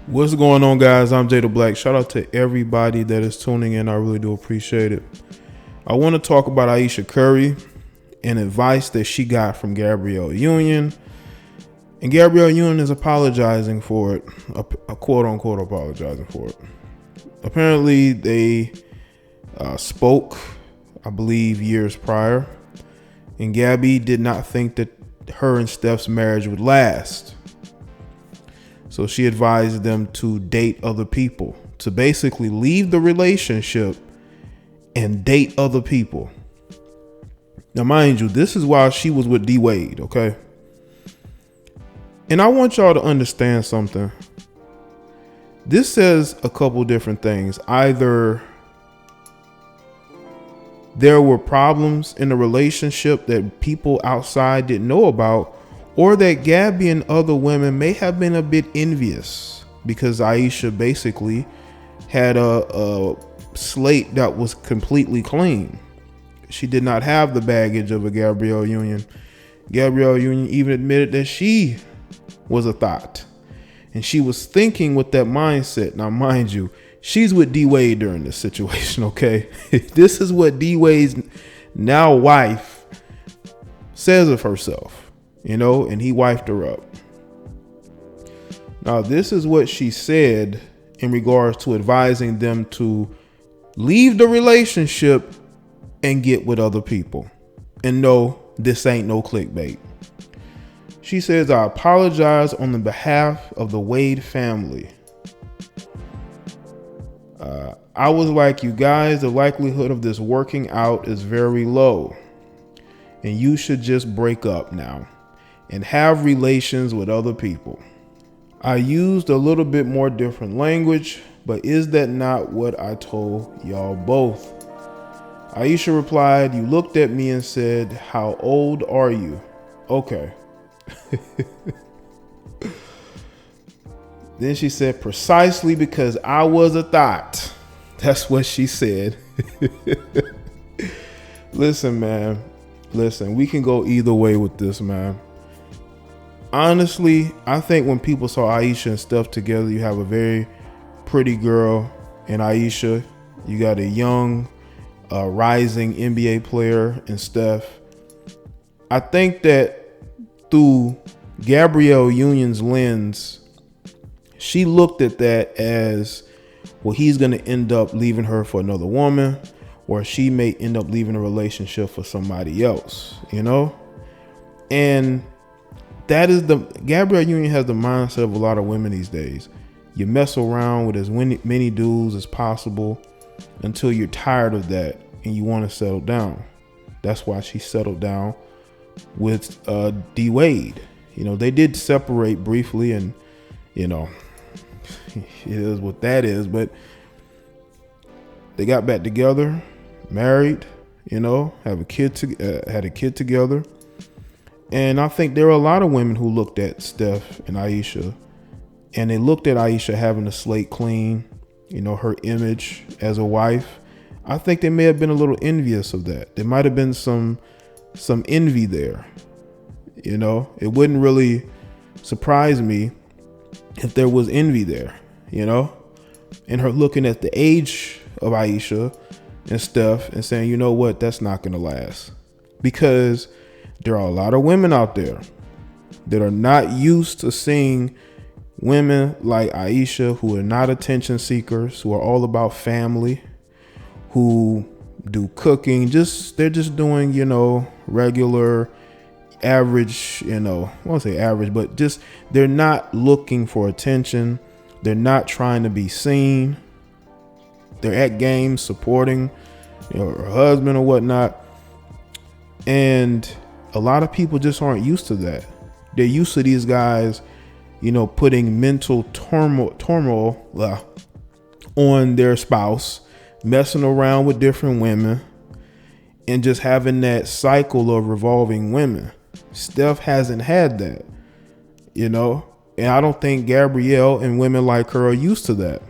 What's going on, guys? I'm Jaye the Black. Shout out to everybody that is tuning in. I really do appreciate it. I want to talk about Ayesha Curry and advice that she got from Gabrielle Union. And Gabrielle Union is apologizing for it, a quote unquote apologizing for it. Apparently, they spoke, I believe, years prior, and Gabby did not think that her and Steph's marriage would last. So she advised them to date other people, to basically leave the relationship and date other people. Now, mind you, this is while she was with D Wade, okay? And I want y'all to understand something. This says a couple different things. Either there were problems in the relationship that people outside didn't know about, or that Gabby and other women may have been a bit envious because Ayesha basically had a slate that was completely clean. She did not have the baggage of a Gabrielle Union. Gabrielle Union even admitted that she was a thought, and she was thinking with that mindset. Now, mind you, she's with D Wade during this situation, okay? This is what D Wade's now wife says of herself. And he wifed her up. Now, this is what she said in regards to advising them to leave the relationship and get with other people. And no, this ain't no clickbait. She says, "I apologize on the behalf of the Wade family. I was like you guys, the likelihood of this working out is very low. And you should just break up now and have relations with other people. I used a little bit more different language, but is that not what I told y'all both?" Ayesha replied, "You looked at me and said, 'How old are you?' Okay." Then she said, "Precisely because I was a thought." That's what she said. Listen, man. Listen, we can go either way with this, man. Honestly, I think when people saw Ayesha and Steph together, you have a very pretty girl in Ayesha. You got a young, rising NBA player in Steph. I think that through Gabrielle Union's lens, she looked at that as, well, he's going to end up leaving her for another woman, or she may end up leaving a relationship for somebody else, And that is Gabrielle Union has the mindset of a lot of women these days. You mess around with as many dudes as possible until you're tired of that and you want to settle down. That's why she settled down with D Wade. They did separate briefly, and it is what that is, but they got back together, married, had a kid together. And I think there are a lot of women who looked at Steph and Ayesha, and they looked at Ayesha having the slate clean, her image as a wife. I think they may have been a little envious of that. There might have been some envy there. It wouldn't really surprise me if there was envy there, and her looking at the age of Ayesha and Steph and saying, you know what, that's not going to last, because there are a lot of women out there that are not used to seeing women like Ayesha, who are not attention seekers, who are all about family, who do cooking. They're just doing, regular, average, I won't say average, but just they're not looking for attention. They're not trying to be seen. They're at games supporting her husband or whatnot. And a lot of people just aren't used to that. They're used to these guys, putting mental turmoil on their spouse, messing around with different women, and just having that cycle of revolving women. Steph hasn't had that, and I don't think Gabrielle and women like her are used to that.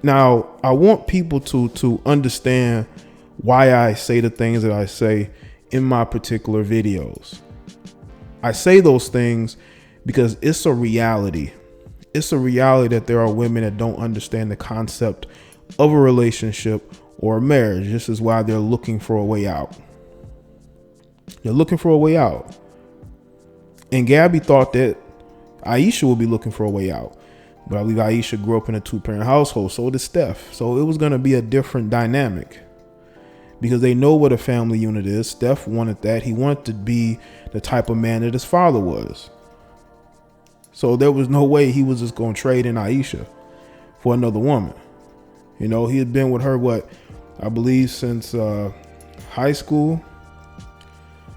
Now, I want people to understand why I say the things that I say in my particular videos. I say those things because it's a reality. It's a reality that there are women that don't understand the concept of a relationship or a marriage. This is why they're looking for a way out. They're looking for a way out. And Gabby thought that Ayesha would be looking for a way out. But I believe Ayesha grew up in a 2-parent household. So did Steph. So it was going to be a different dynamic, because they know what a family unit is. Steph wanted that. He wanted to be the type of man that his father was. So there was no way he was just going to trade in Ayesha for another woman. You know, he had been with her, I believe since high school.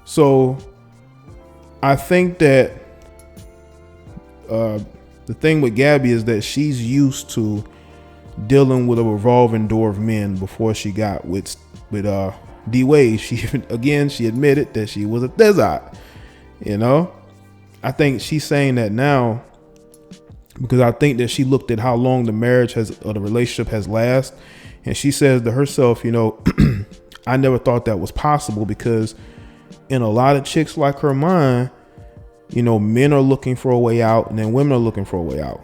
So I think that the thing with Gabby is that she's used to dealing with a revolving door of men before she got with D Wade. She admitted that she was a thizzot. You know, I think she's saying that now because I think that she looked at how long the relationship has lasted, and she says to herself, you know, I never thought that was possible, because in a lot of chicks like her mind, you know, men are looking for a way out, and then women are looking for a way out.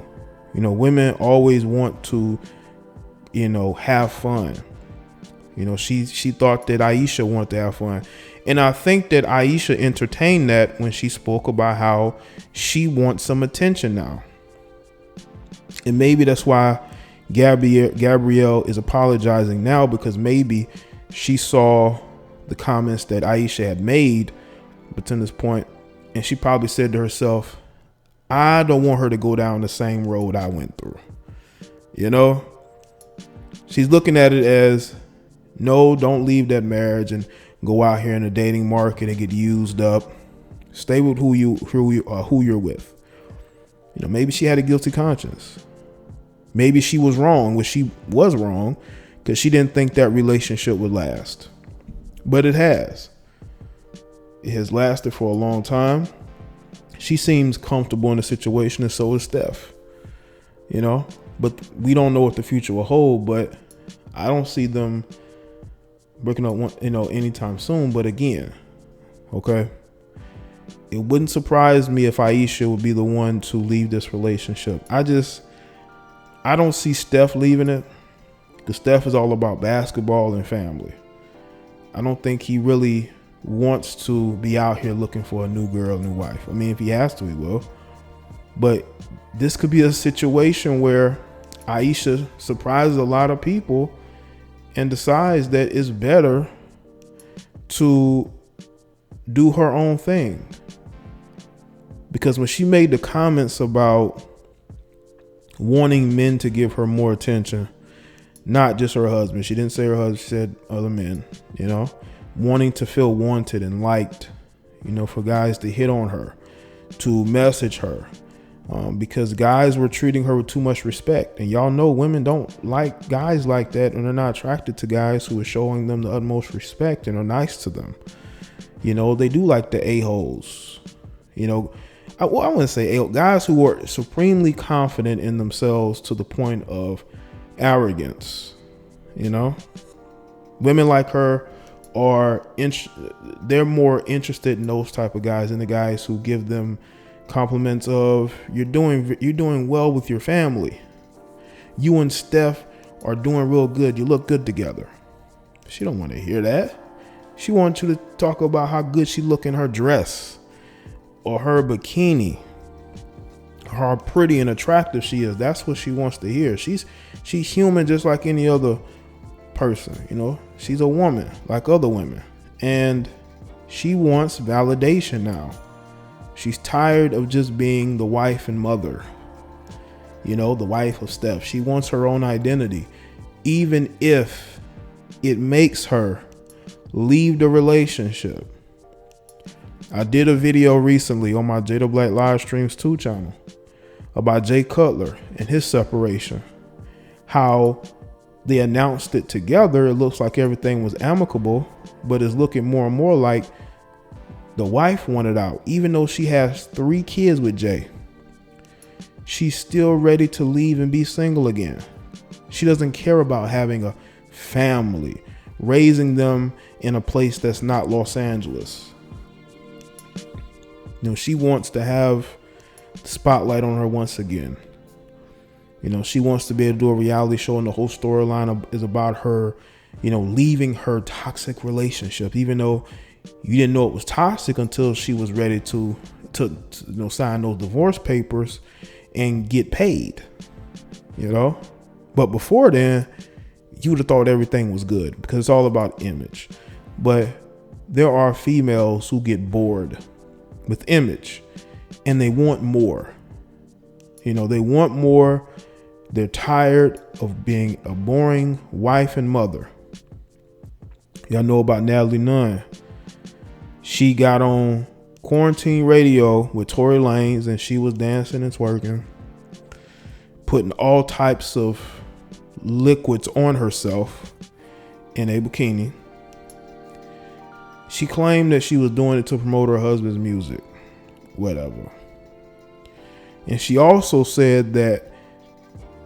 You know, women always want to, you know, have fun. You know, she thought that Ayesha wanted to have fun. And I think that Ayesha entertained that when she spoke about how she wants some attention now. And maybe that's why Gabrielle is apologizing now, because maybe she saw the comments that Ayesha had made up to this point, and she probably said to herself, I don't want her to go down the same road I went through. You know, she's looking at it as, no, don't leave that marriage and go out here in the dating market and get used up. Stay with who you're with. You know, maybe she had a guilty conscience. Maybe she was wrong, which she was wrong, because she didn't think that relationship would last. But it has. It has lasted for a long time. She seems comfortable in the situation, and so is Steph. You know, but we don't know what the future will hold. But I don't see them breaking up, you know, anytime soon. But again, okay, it wouldn't surprise me if Ayesha would be the one to leave this relationship. I don't see Steph leaving it, because Steph is all about basketball and family. I don't think he really wants to be out here looking for a new girl, new wife. I mean, if he has to, he will. But this could be a situation where Ayesha surprises a lot of people and decides that it's better to do her own thing. Because when she made the comments about wanting men to give her more attention, not just her husband. She didn't say her husband, she said other men, you know, wanting to feel wanted and liked, you know, for guys to hit on her, to message her, because guys were treating her with too much respect. And y'all know women don't like guys like that, and they're not attracted to guys who are showing them the utmost respect and are nice to them. You know, they do like the a-holes, you know. I wouldn't say guys who are supremely confident in themselves to the point of arrogance. You know, women like her they're more interested in those type of guys than the guys who give them compliments of you're doing well with your family. You and Steph are doing real good. You look good together. She don't want to hear that. She wants you to talk about how good she look in her dress or her bikini, how pretty and attractive she is. That's what she wants to hear. She's human just like any other person, you know. She's a woman like other women, and she wants validation now. She's tired of just being the wife and mother, you know, the wife of Steph. She wants her own identity, even if it makes her leave the relationship. I did a video recently on my Jada Black Live Streams 2 channel about Jay Cutler and his separation. How they announced it together. It looks like everything was amicable, but it's looking more and more like the wife wanted out. Even though she has 3 kids with Jay, she's still ready to leave and be single again. She doesn't care about having a family, raising them in a place that's not Los Angeles. You know, she wants to have spotlight on her once again. You know, she wants to be able to do a reality show, and the whole storyline is about her, you know, leaving her toxic relationship, even though you didn't know it was toxic until she was ready to sign those divorce papers and get paid, you know. But before then, you would have thought everything was good because it's all about image. But there are females who get bored with image and they want more. You know, they want more. They're tired of being a boring wife and mother. Y'all know about Natalie Nunn. She got on quarantine radio with Tory Lanez and she was dancing and twerking, putting all types of liquids on herself in a bikini. She claimed that she was doing it to promote her husband's music, whatever. And she also said that,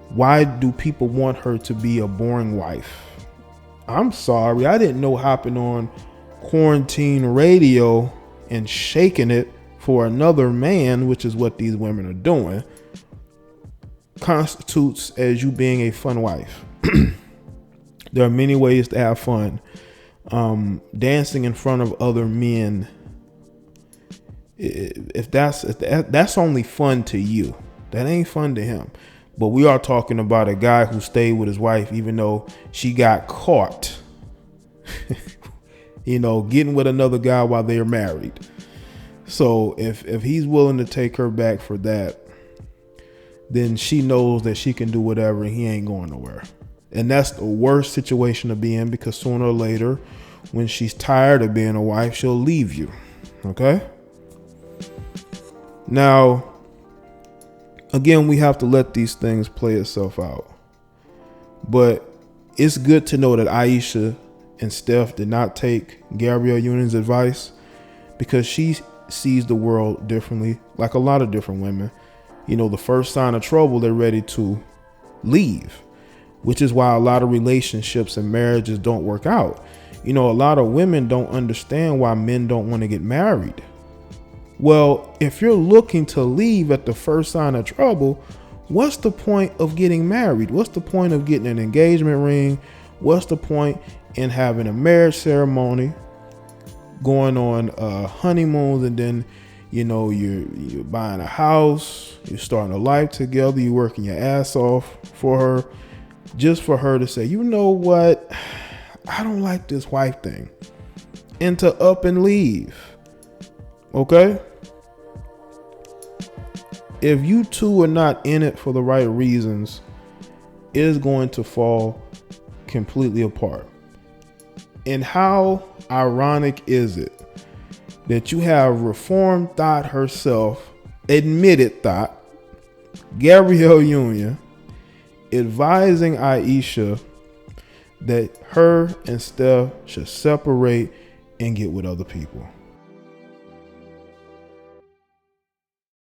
why do people want her to be a boring wife? I'm sorry, I didn't know hopping on quarantine radio and shaking it for another man, which is what these women are doing, constitutes as you being a fun wife. There are many ways to have fun. Dancing in front of other men, if that's only fun to you, that ain't fun to him. But we are talking about a guy who stayed with his wife even though she got caught you know, getting with another guy while they're married. So if he's willing to take her back for that, then she knows that she can do whatever and he ain't going nowhere. And that's the worst situation to be in, because sooner or later, when she's tired of being a wife, she'll leave you. Okay? Now, again, we have to let these things play itself out. But it's good to know that Ayesha and Steph did not take Gabrielle Union's advice, because she sees the world differently, like a lot of different women. You know, the first sign of trouble, they're ready to leave, which is why a lot of relationships and marriages don't work out. You know, a lot of women don't understand why men don't want to get married. Well, if you're looking to leave at the first sign of trouble, what's the point of getting married? What's the point of getting an engagement ring? What's the point in having a marriage ceremony, going on honeymoons, and then, you know, you're buying a house, you're starting a life together, you're working your ass off for her, just for her to say, you know what, I don't like this wife thing, and to up and leave. Okay? If you two are not in it for the right reasons, it is going to fall completely apart. And how ironic is it that you have reformed thought herself, admitted thought, Gabrielle Union, advising Ayesha that her and Steph should separate and get with other people?